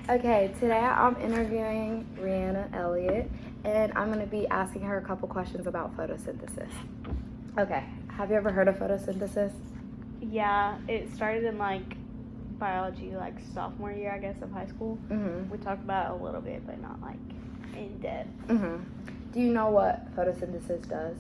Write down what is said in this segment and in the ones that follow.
Okay, today I'm interviewing Rihanna Elliott, and I'm going to be asking her a couple questions about photosynthesis. Okay, have you ever heard of photosynthesis? Yeah, it started in biology, sophomore year, I guess, of high school. Mm-hmm. We talked about it a little bit, but not in depth. Mm-hmm. Do you know what photosynthesis does?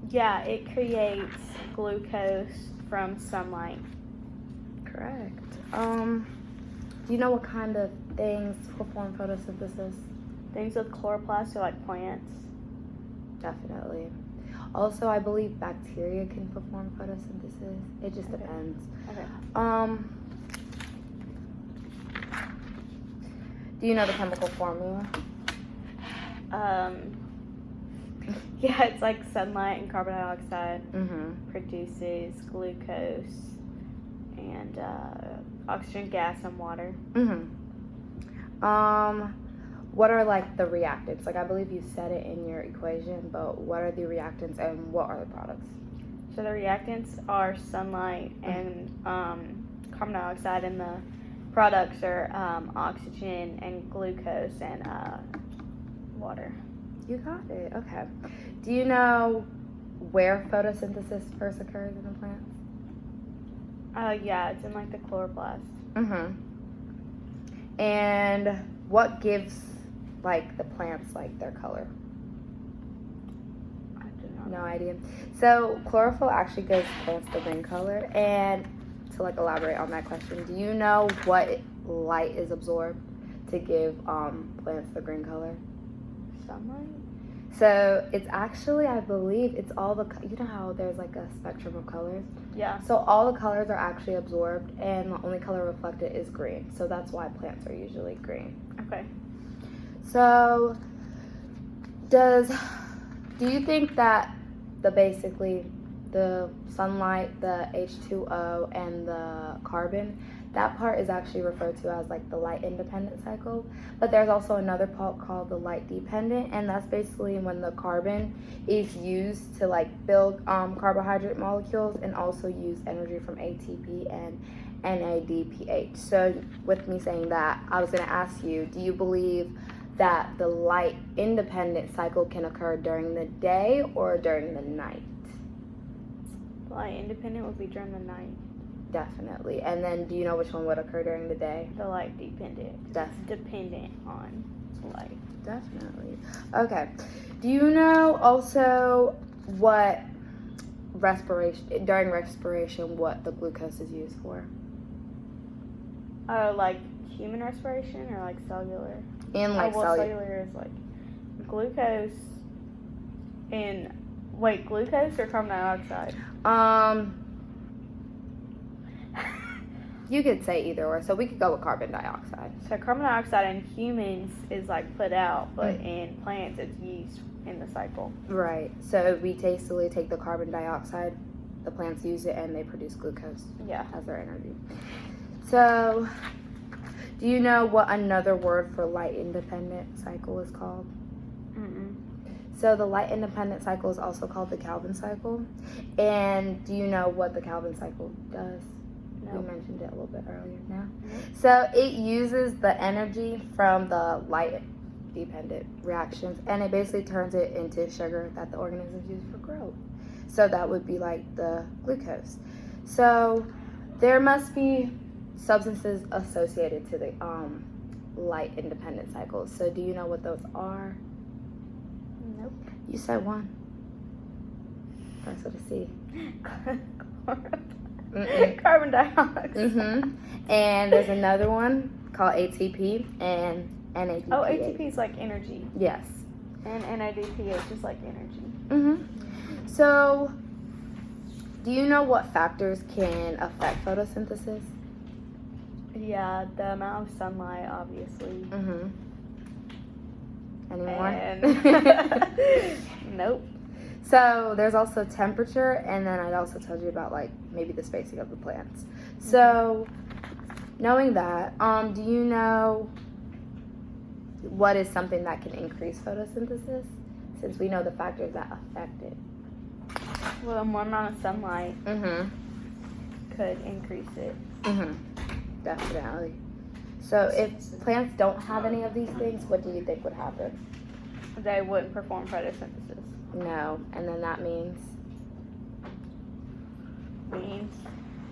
Yeah, it creates glucose from sunlight. Correct. Do you know what kind of things perform photosynthesis? Things with chloroplasts, so like plants. Definitely. Also, I believe bacteria can perform photosynthesis. It just depends. Okay. Do you know the chemical formula? Yeah, it's like sunlight and carbon dioxide Mm-hmm. produces glucose and oxygen gas and water. Mm-hmm. What are the reactants? I believe you said it in your equation, but what are the reactants and what are the products? So the reactants are sunlight and carbon dioxide, and the products are oxygen and glucose and water. You got it. Okay. Do you know where photosynthesis first occurs in the plants? Yeah, it's in the chloroplast. Mm-hmm. And what gives the plants their color? I do not No know. idea. So chlorophyll actually gives plants the green color. And to elaborate on that question, do you know what light is absorbed to give plants the green color? Sunlight? So it's actually, I believe, it's all you know how there's a spectrum of colors? Yeah. So all the colors are actually absorbed, and the only color reflected is green. So that's why plants are usually green. Okay. So do you think that the sunlight, the H2O, and the carbon, that part is actually referred to as the light independent cycle? But there's also another part called the light dependent, and that's basically when the carbon is used to build carbohydrate molecules and also use energy from ATP and NADPH. So with me saying that, I was going to ask you, do you believe that the light independent cycle can occur during the day or during the night? Light independent would be during the night. Definitely. And then do you know which one would occur during the day? The light dependent. It's dependent on light. Definitely. Okay. Do you know also what during respiration, what the glucose is used for? Human respiration or cellular? And cellular is glucose and glucose or carbon dioxide? You could say either or, so we could go with carbon dioxide. So carbon dioxide in humans is put out, but in plants it's used in the cycle. Right. So we basically take the carbon dioxide, the plants use it, and they produce glucose as their energy. So do you know what another word for light independent cycle is called? Mm-mm. So the light independent cycle is also called the Calvin cycle. And do you know what the Calvin cycle does? No. We mentioned it a little bit earlier now. Mm-hmm. So it uses the energy from the light dependent reactions, and it basically turns it into sugar that the organisms use for growth. So that would be the glucose. So there must be substances associated to the light independent cycles. So do you know what those are? Nope. You said one. Starts with a C. Carbon dioxide. Mm-hmm. And there's another one called ATP and NADPH. Oh, ATP is energy. Yes. And NADPH is just energy. Mm-hmm. So, do you know what factors can affect photosynthesis? Yeah, the amount of sunlight, obviously. Mm-hmm. Any more? And nope. So there's also temperature, and then I'd also told you about maybe the spacing of the plants. So knowing that, do you know what is something that can increase photosynthesis? Since we know the factors that affect it. Well, more amount of sunlight Mm-hmm. could increase it. Mm-hmm. Definitely. So if plants don't have any of these things, what do you think would happen? They wouldn't perform photosynthesis. No, and then that means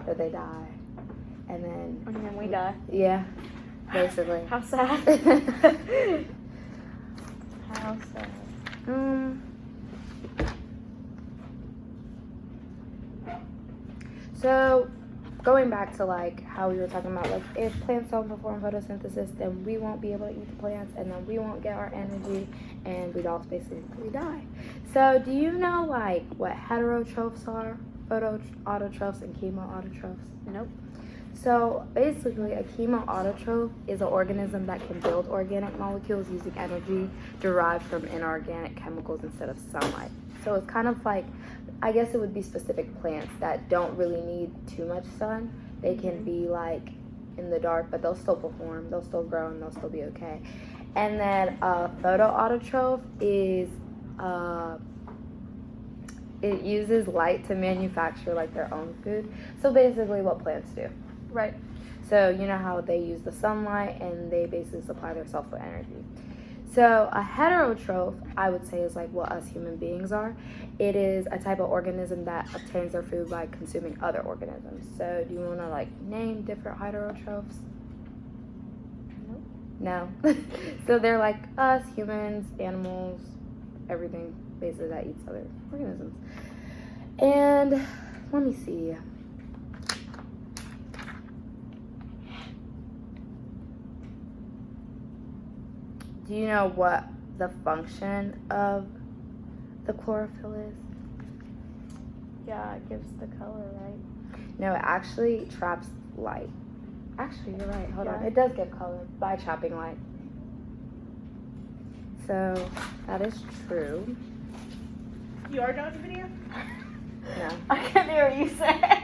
that they die. And then we die. Yeah, basically. How sad. How sad. So going back to like how we were talking about, like if plants don't perform photosynthesis, then we won't be able to eat the plants, and then we won't get our energy, and we'd all basically die. So do you know like what heterotrophs are? Photoautotrophs and chemoautotrophs? Nope. So basically, a chemoautotroph is an organism that can build organic molecules using energy derived from inorganic chemicals instead of sunlight. So it's kind of like, I guess it would be specific plants that don't really need too much sun. They can be like in the dark, but they'll still perform, they'll still grow, and they'll still be okay. And then a photoautotroph is it uses light to manufacture like their own food. So basically what plants do. Right. So you know how they use the sunlight and they basically supply themselves with energy. So a heterotroph, I would say, is like what us human beings are. It is a type of organism that obtains their food by consuming other organisms. So do you want to like name different heterotrophs? No. So they're like us, humans, animals, everything basically that eats other organisms. And let me see. Do you know what the function of the chlorophyll is? Yeah, it gives the color, right? No, it actually traps light. Actually, you're right. Hold on. Yeah. It does give color by trapping light. So that is true. You are done with the video? No. I couldn't hear what you said.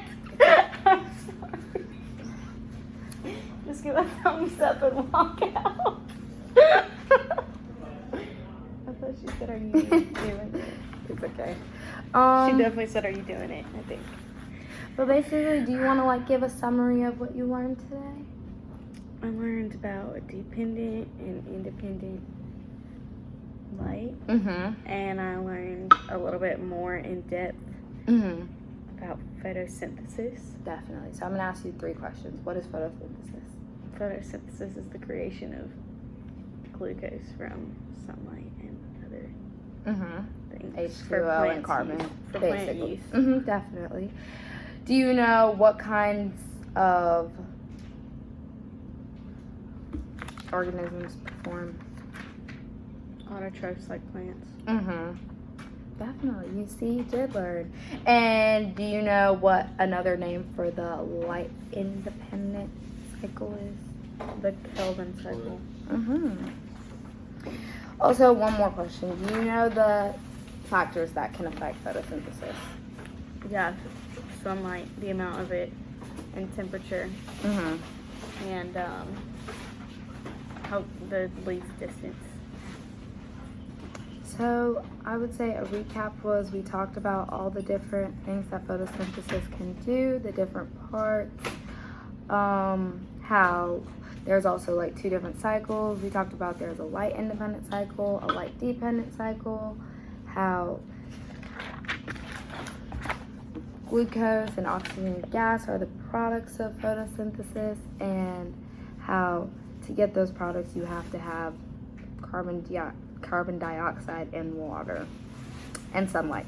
I'm sorry. Just give a thumbs up and walk out. I thought she said, "Are you doing it?" It's okay. She definitely said, "Are you doing it?" I think. But basically, do you want to like give a summary of what you learned today? I learned about dependent and independent light, and I learned a little bit more in depth about photosynthesis. Definitely. So I'm gonna ask you 3 questions. What is photosynthesis? Photosynthesis is the creation of glucose from sunlight and other things. H2O and carbon. For plant use. Definitely. Do you know what kinds of organisms perform? Autotrophs like plants. Definitely. You see, you did learn. And do you know what another name for the light independent cycle is? The Kelvin cycle. Also, one more question. Do you know the factors that can affect photosynthesis? Yeah, sunlight, the amount of it, and temperature, and how the leaf distance. So I would say a recap was we talked about all the different things that photosynthesis can do, the different parts, how there's also like 2 different cycles. We talked about there's a light independent cycle, a light dependent cycle, how glucose and oxygen gas are the products of photosynthesis, and how to get those products you have to have carbon dioxide and water and sunlight.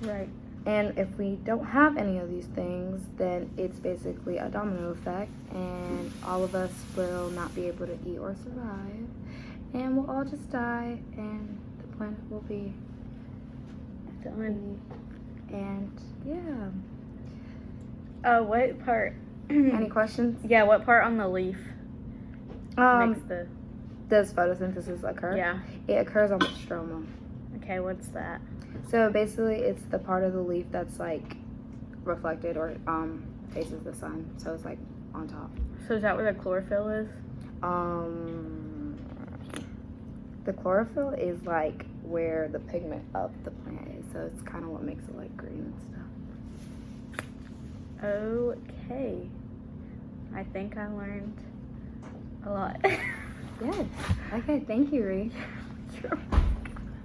Right. And if we don't have any of these things, then it's basically a domino effect, and all of us will not be able to eat or survive, and we'll all just die, and the planet will be done. And yeah. Oh, what part? Any questions? Yeah, what part on the leaf makes the... Does photosynthesis occur? Yeah. It occurs on the stroma. Okay, what's that? So basically, it's the part of the leaf that's like reflected or faces the sun. So it's like on top. So is that where the chlorophyll is? The chlorophyll is like where the pigment of the plant is. So it's kind of what makes it like green and stuff. Okay. I think I learned A lot. Yes. Okay, thank you, Ree. Sure.